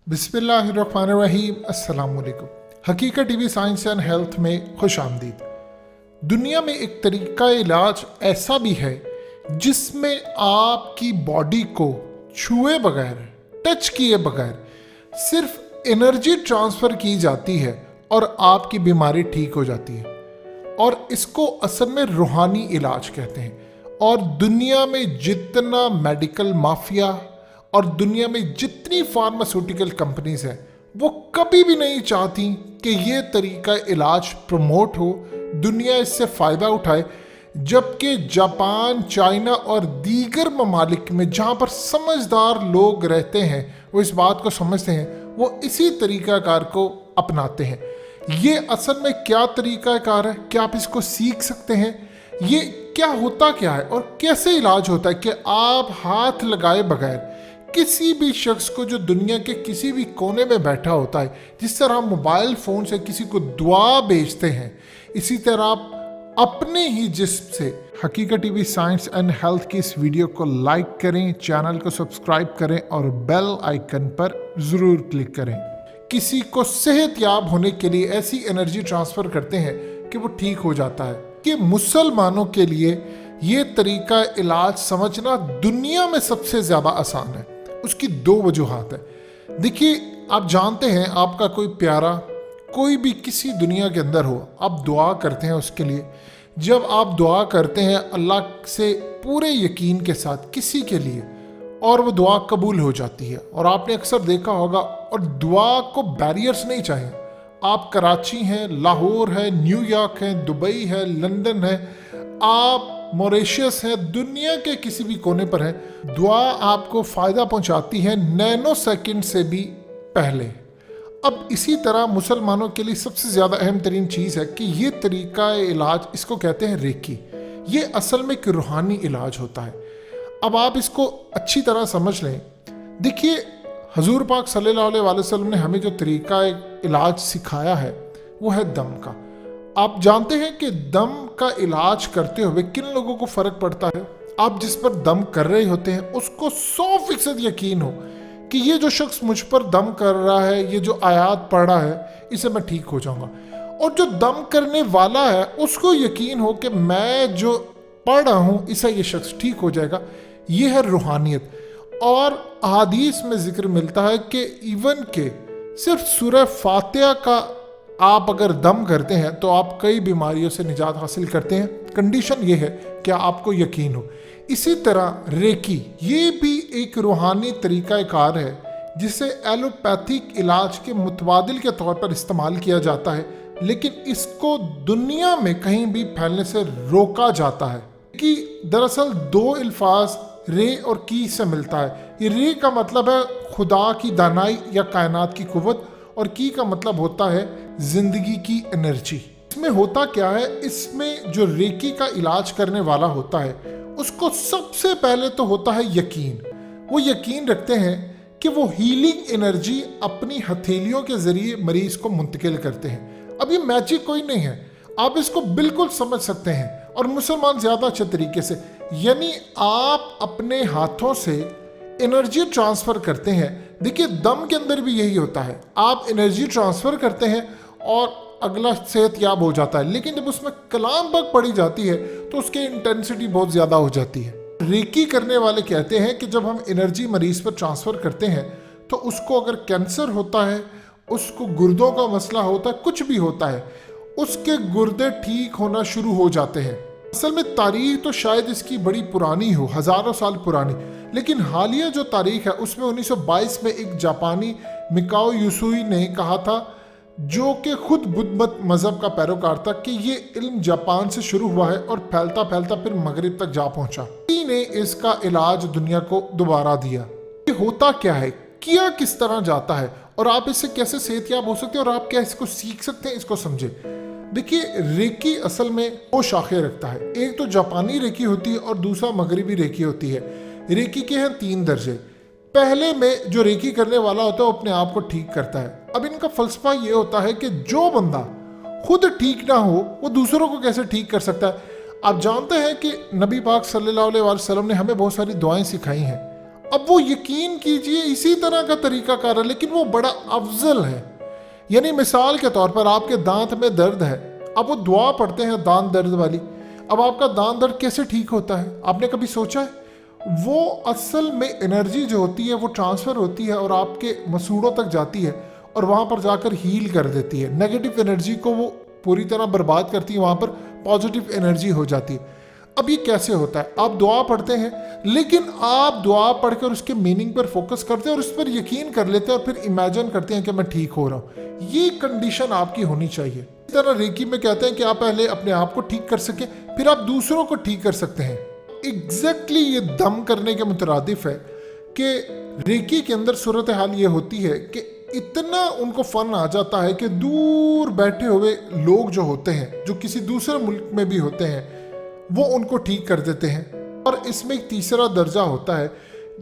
बिस्मिल्लाहिर्रहमानिर्रहीम। अस्सलाम वालेकुम। हकीकत टीवी साइंस एंड हेल्थ में खुश आमदीद। दुनिया में एक तरीका इलाज ऐसा भी है जिसमें आपकी बॉडी को छुए बगैर, टच किए बगैर सिर्फ एनर्जी ट्रांसफ़र की जाती है और आपकी बीमारी ठीक हो जाती है, और इसको असल में रूहानी इलाज कहते हैं। और दुनिया में जितना मेडिकल माफिया और दुनिया में जितनी फार्मास्यूटिकल कंपनीज हैं, वो कभी भी नहीं चाहती कि ये तरीका इलाज प्रमोट हो, दुनिया इससे फ़ायदा उठाए। जबकि जापान, चाइना और दीगर ममालिक में जहाँ पर समझदार लोग रहते हैं, वो इस बात को समझते हैं, वो इसी तरीक़ाकार को अपनाते हैं। ये असल में क्या तरीक़ाकार है, क्या आप इसको सीख सकते हैं? ये क्या होता क्या है और कैसे इलाज होता है कि आप हाथ लगाए बगैर किसी भी शख्स को जो दुनिया के किसी भी कोने में बैठा होता है, जिस तरह हम मोबाइल फ़ोन से किसी को दुआ भेजते हैं, इसी तरह आप अपने ही जिस्म से हकीकत टीवी साइंस एंड हेल्थ की इस वीडियो को लाइक करें, चैनल को सब्सक्राइब करें और बेल आइकन पर ज़रूर क्लिक करें। किसी को सेहतयाब होने के लिए ऐसी एनर्जी ट्रांसफ़र करते हैं कि वो ठीक हो जाता है। कि मुसलमानों के लिए ये तरीका इलाज समझना दुनिया में सबसे ज़्यादा आसान है। उसकी दो वजूहात है। देखिए, आप जानते हैं, आपका कोई प्यारा कोई भी किसी दुनिया के अंदर हो, आप दुआ करते हैं उसके लिए। जब आप दुआ करते हैं अल्लाह से पूरे यकीन के साथ किसी के लिए, और वो दुआ कबूल हो जाती है। और आपने अक्सर देखा होगा, और दुआ को बैरियर्स नहीं चाहिए। आप कराची हैं, लाहौर है, न्यूयॉर्क है, दुबई है, लंदन है, आप मॉरिशस है, दुनिया के किसी भी कोने पर है, दुआ आपको फ़ायदा पहुंचाती है नैनो सेकंड से भी पहले। अब इसी तरह मुसलमानों के लिए सबसे ज़्यादा अहम तरीन चीज़ है कि ये तरीका इलाज, इसको कहते हैं रेकी। ये असल में एक रूहानी इलाज होता है। अब आप इसको अच्छी तरह समझ लें। देखिए, हजूर पाक सल्लल्लाहु अलैहि वसल्लम ने हमें जो तरीका इलाज सिखाया है वो है दम का। आप जानते हैं कि दम का इलाज करते हुए किन लोगों को फ़र्क पड़ता है? आप जिस पर दम कर रहे होते हैं उसको 100% यकीन हो कि ये जो शख्स मुझ पर दम कर रहा है, ये जो आयात पढ़ रहा है, इससे मैं ठीक हो जाऊंगा। और जो दम करने वाला है उसको यकीन हो कि मैं जो पढ़ रहा हूँ इससे ये शख्स ठीक हो जाएगा। ये है रूहानियत। और अहादीस में जिक्र मिलता है कि इवन के सिर्फ सूरह फातिहा का आप अगर दम करते हैं तो आप कई बीमारियों से निजात हासिल करते हैं। कंडीशन ये है कि आपको यकीन हो। इसी तरह रेकी, ये भी एक रूहानी तरीका कार है जिसे एलोपैथिक इलाज के मुतबादिल के तौर पर इस्तेमाल किया जाता है, लेकिन इसको दुनिया में कहीं भी फैलने से रोका जाता है। कि दरअसल दो अल्फाज रे और की से मिलता है। ये रे का मतलब है खुदा की दानाई या कायनात की कुव्वत, और की का मतलब होता है जिंदगी की एनर्जी। इसमें होता क्या है, इसमें जो रेकी का इलाज करने वाला होता है उसको सबसे पहले तो होता है यकीन। वो यकीन रखते हैं कि वो हीलिंग एनर्जी अपनी हथेलियों के जरिए मरीज को मुंतकिल करते हैं। अब ये मैजिक कोई नहीं है, आप इसको बिल्कुल समझ सकते हैं, और मुसलमान ज़्यादा अच्छे तरीके से। यानी आप अपने हाथों से एनर्जी ट्रांसफ़र करते हैं। देखिए, दम के अंदर भी यही होता है, आप एनर्जी ट्रांसफ़र करते हैं और अगला सेहतयाब हो जाता है। लेकिन जब उसमें कलाम पाक पड़ी जाती है तो उसकी इंटेंसिटी बहुत ज़्यादा हो जाती है। रेकी करने वाले कहते हैं कि जब हम एनर्जी मरीज़ पर ट्रांसफ़र करते हैं तो उसको अगर कैंसर होता है, उसको गुर्दों का मसला होता है, कुछ भी होता है, उसके गुर्दे ठीक होना शुरू हो जाते हैं। असल में तारीख तो शायद इसकी बड़ी पुरानी हो, हज़ारों साल पुरानी, लेकिन हालिया जो तारीख है उसमें 1922 में एक जापानी मिकाओ यूसुई ने कहा था, जो कि खुद बुद्ध मत मज़हब का पैरोकार था, कि ये इल्म जापान से शुरू हुआ है और फैलता फैलता फिर मगरिब तक जा पहुंचा। इसी ने इसका इलाज दुनिया को दोबारा दिया। ये होता क्या है, किया किस तरह जाता है, और आप इससे कैसे सेहतयाब हो सकते हैं, और आप क्या इसको सीख सकते हैं, इसको समझे। देखिए, रेकी असल में दो शाखें रखता है। एक तो जापानी रेकी होती है और दूसरा मगरिबी रेकी होती है। रेकी के हैं 3 दर्जे। पहले में जो रेकी करने वाला होता है वो अपने आप को ठीक करता है। अब इनका फलसफा ये होता है कि जो बंदा खुद ठीक ना हो वो दूसरों को कैसे ठीक कर सकता है। आप जानते हैं कि नबी पाक सल्लल्लाहु अलैहि वसल्लम ने हमें बहुत सारी दुआएं सिखाई हैं। अब वो यकीन कीजिए इसी तरह का तरीका कार है, लेकिन वो बड़ा अफजल है। यानी मिसाल के तौर पर आपके दांत में दर्द है, अब वो दुआ पढ़ते हैं दांत दर्द वाली, अब आपका दांत दर्द कैसे ठीक होता है, आपने कभी सोचा है? वो असल में एनर्जी जो होती है वो ट्रांसफ़र होती है और आपके मसूड़ों तक जाती है और वहाँ पर जाकर हील कर देती है। नेगेटिव एनर्जी को वो पूरी तरह बर्बाद करती है, वहाँ पर पॉजिटिव एनर्जी हो जाती है। अब ये कैसे होता है? आप दुआ पढ़ते हैं, लेकिन आप दुआ पढ़कर उसके मीनिंग पर फोकस करते हैं और उस पर यकीन कर लेते हैं और फिर इमेजिन करते हैं कि मैं ठीक हो रहा हूँ। ये कंडीशन आपकी होनी चाहिए। इस तरह रेकी में कहते हैं कि आप पहले अपने आप को ठीक कर सकें, फिर आप दूसरों को ठीक कर सकते हैं। एग्जैक्टली ये दम करने के मुतरादिफ है कि रेकी के अंदर सूरत हाल ये होती है कि इतना उनको फन आ जाता है कि दूर बैठे हुए लोग जो होते हैं, जो किसी दूसरे मुल्क में भी होते हैं, वो उनको ठीक कर देते हैं। और इसमें एक तीसरा दर्जा होता है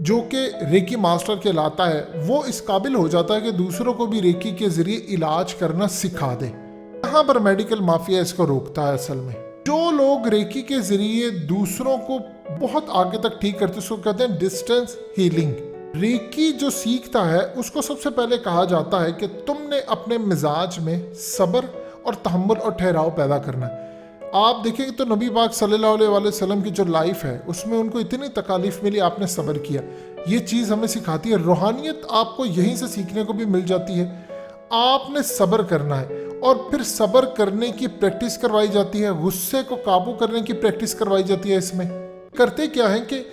जो कि रेकी मास्टर कहलाता है। वो इस काबिल हो जाता है कि दूसरों को भी रेकी के ज़रिए इलाज करना सिखा दे। यहाँ पर मेडिकल माफिया इसको रोकता है। असल में जो लोग रेकी के ज़रिए दूसरों को बहुत आगे तक ठीक करते हैं उसको कहते हैं डिस्टेंस हीलिंग। रेकी जो सीखता है उसको सबसे पहले कहा जाता है कि तुमने अपने मिजाज में सब्र और तहम्मुल और ठहराव पैदा करना है। आप देखेंगे तो नबी पाक सल्लल्लाहु अलैहि वसल्लम की जो लाइफ है उसमें उनको इतनी तकालीफ मिली, आपने सब्र किया। ये चीज़ हमें सिखाती है। रूहानियत आपको यहीं से सीखने को भी मिल जाती है। आपने सब्र करना है और फिर सब्र करने की प्रैक्टिस करवाई जाती है, गुस्से को काबू करने की प्रैक्टिस करवाई जाती है। इसमें करते क्या है कि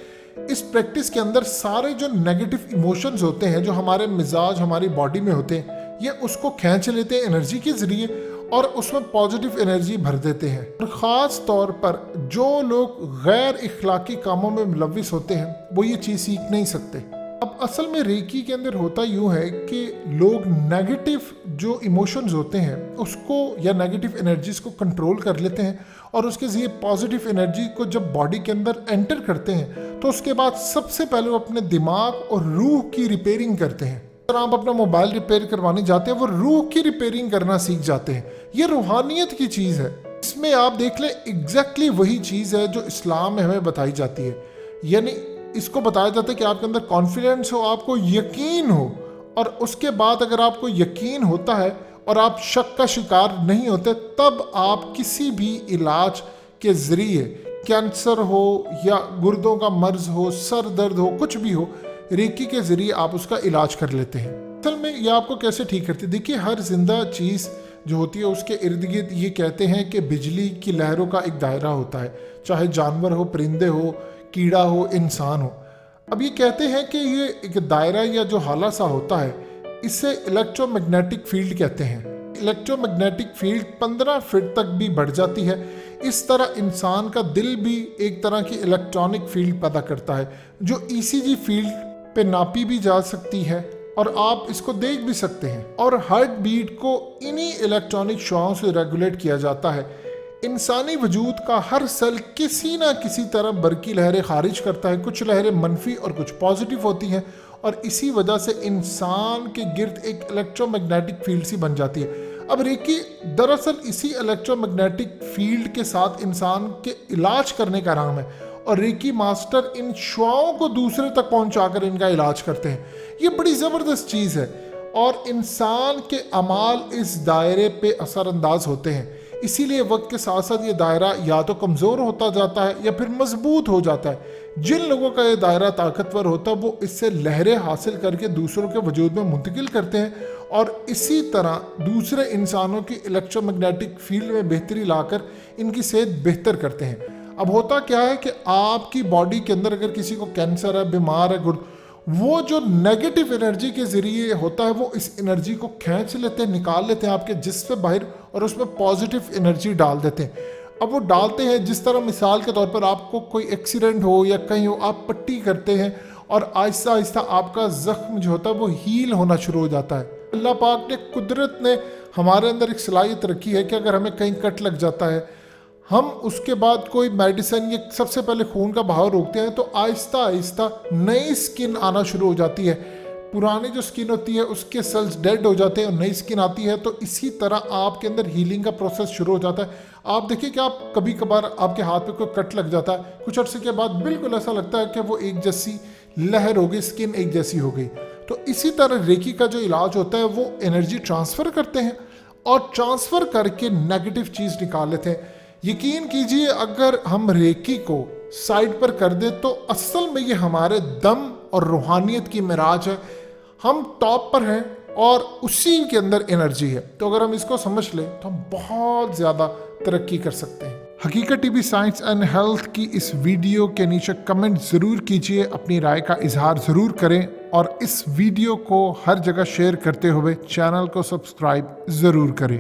इस प्रैक्टिस के अंदर सारे जो नेगेटिव इमोशंस होते हैं जो हमारे मिजाज हमारी बॉडी में होते हैं, ये उसको खींच लेते हैं एनर्जी के ज़रिए और उसमें पॉजिटिव एनर्जी भर देते हैं। और ख़ास तौर पर जो लोग गैर इखलाकी कामों में मुलविस होते हैं वो ये चीज़ सीख नहीं सकते। अब असल में रेकी के अंदर होता यूँ है कि लोग नेगेटिव जो इमोशंस होते हैं उसको या नेगेटिव एनर्जीज को कंट्रोल कर लेते हैं और उसके ज़रिए पॉजिटिव एनर्जी को जब बॉडी के अंदर एंटर करते हैं तो उसके बाद सबसे पहले वो अपने दिमाग और रूह की रिपेयरिंग करते हैं। अगर आप अपना मोबाइल रिपेयर करवाने जाते हैं वो रूह की रिपेयरिंग करना सीख जाते हैं। ये रूहानियत की चीज़ है। इसमें आप देख लें एग्जैक्टली वही चीज़ है जो इस्लाम में हमें बताई जाती है। यानी इसको बताया जाता है कि आपके अंदर कॉन्फिडेंस हो, आपको यकीन हो, और उसके बाद अगर आपको यकीन होता है और आप शक का शिकार नहीं होते तब आप किसी भी इलाज के ज़रिए, कैंसर हो या गुर्दों का मर्ज हो, सर दर्द हो, कुछ भी हो, रेकी के ज़रिए आप उसका इलाज कर लेते हैं। असल में ये आपको कैसे ठीक करती है? देखिए, हर जिंदा चीज़ जो होती है उसके इर्द गिर्द ये कहते हैं कि बिजली की लहरों का एक दायरा होता है, चाहे जानवर हो, परिंदे हो, कीड़ा हो, इंसान हो। अब ये कहते हैं कि ये एक दायरा या जो हाला सा होता है इसे इलेक्ट्रोमैग्नेटिक फील्ड कहते हैं। इलेक्ट्रोमैग्नेटिक फील्ड 15 फीट तक भी बढ़ जाती है। इस तरह इंसान का दिल भी एक तरह की इलेक्ट्रॉनिक फील्ड पैदा करता है जो ईसीजी फील्ड पे नापी भी जा सकती है और आप इसको देख भी सकते हैं। और हार्ट बीट को इन्हीं इलेक्ट्रॉनिक शुआओं से रेगुलेट किया जाता है। इंसानी वजूद का हर सेल किसी ना किसी तरह बरकी लहरें खारिज करता है। कुछ लहरें मनफी और कुछ पॉजिटिव होती हैं और इसी वजह से इंसान के गिर्द एक इलेक्ट्रोमैग्नेटिक फील्ड सी बन जाती है। अब रेकी दरअसल इसी इलेक्ट्रोमैग्नेटिक फील्ड के साथ इंसान के इलाज करने का नाम है और रेकी मास्टर इन शुआओं को दूसरे तक पहुंचाकर इनका इलाज करते हैं। ये बड़ी ज़बरदस्त चीज़ है और इंसान के अमाल इस दायरे पे असरअंदाज होते हैं। इसीलिए वक्त के साथ साथ ये दायरा या तो कमज़ोर होता जाता है या फिर मजबूत हो जाता है। जिन लोगों का ये दायरा ताकतवर होता है वो इससे लहरें हासिल करके दूसरों के वजूद में मुंतकिल करते हैं और इसी तरह दूसरे इंसानों की इलेक्ट्रोमैग्नेटिक फील्ड में बेहतरी लाकर इनकी सेहत बेहतर करते हैं। अब होता क्या है कि आपकी बॉडी के अंदर अगर किसी को कैंसर है, बीमार है, वो जो नेगेटिव एनर्जी के ज़रिए होता है वो इस एनर्जी को खींच लेते हैं, निकाल लेते हैं आपके जिस्म से बाहर और उसमें पॉजिटिव एनर्जी डाल देते हैं। अब वो डालते हैं जिस तरह मिसाल के तौर पर आपको कोई एक्सीडेंट हो या कहीं हो, आप पट्टी करते हैं और आहिस्ता आहिस्ता आपका ज़ख्म जो होता है वो हील होना शुरू हो जाता है। अल्लाह पाक ने, कुदरत ने हमारे अंदर एक सलाहियत रखी है कि अगर हमें कहीं कट लग जाता है, हम उसके बाद कोई मेडिसिन, ये सबसे पहले खून का बहाव रोकते हैं तो आहिस्ता आहिस्ता नई स्किन आना शुरू हो जाती है। पुरानी जो स्किन होती है उसके सेल्स डेड हो जाते हैं और नई स्किन आती है। तो इसी तरह आपके अंदर हीलिंग का प्रोसेस शुरू हो जाता है। आप देखिए कि आप कभी कभार आपके हाथ पे कोई कट लग जाता है, कुछ अर्से के बाद बिल्कुल ऐसा लगता है कि वो एक जैसी लहर हो गई, स्किन एक जैसी हो गई। तो इसी तरह रेकी का जो इलाज होता है वो एनर्जी ट्रांसफ़र करते हैं और ट्रांसफ़र करके नेगेटिव चीज़ निकाल लेते हैं। यकीन कीजिए अगर हम रेकी को साइड पर कर दें तो असल में ये हमारे दम और रूहानियत की मिराज है। हम टॉप पर हैं और उसी के अंदर एनर्जी है। तो अगर हम इसको समझ लें तो हम बहुत ज़्यादा तरक्की कर सकते हैं। हकीकत टीवी साइंस एंड हेल्थ की इस वीडियो के नीचे कमेंट ज़रूर कीजिए, अपनी राय का इजहार ज़रूर करें और इस वीडियो को हर जगह शेयर करते हुए चैनल को सब्सक्राइब ज़रूर करें।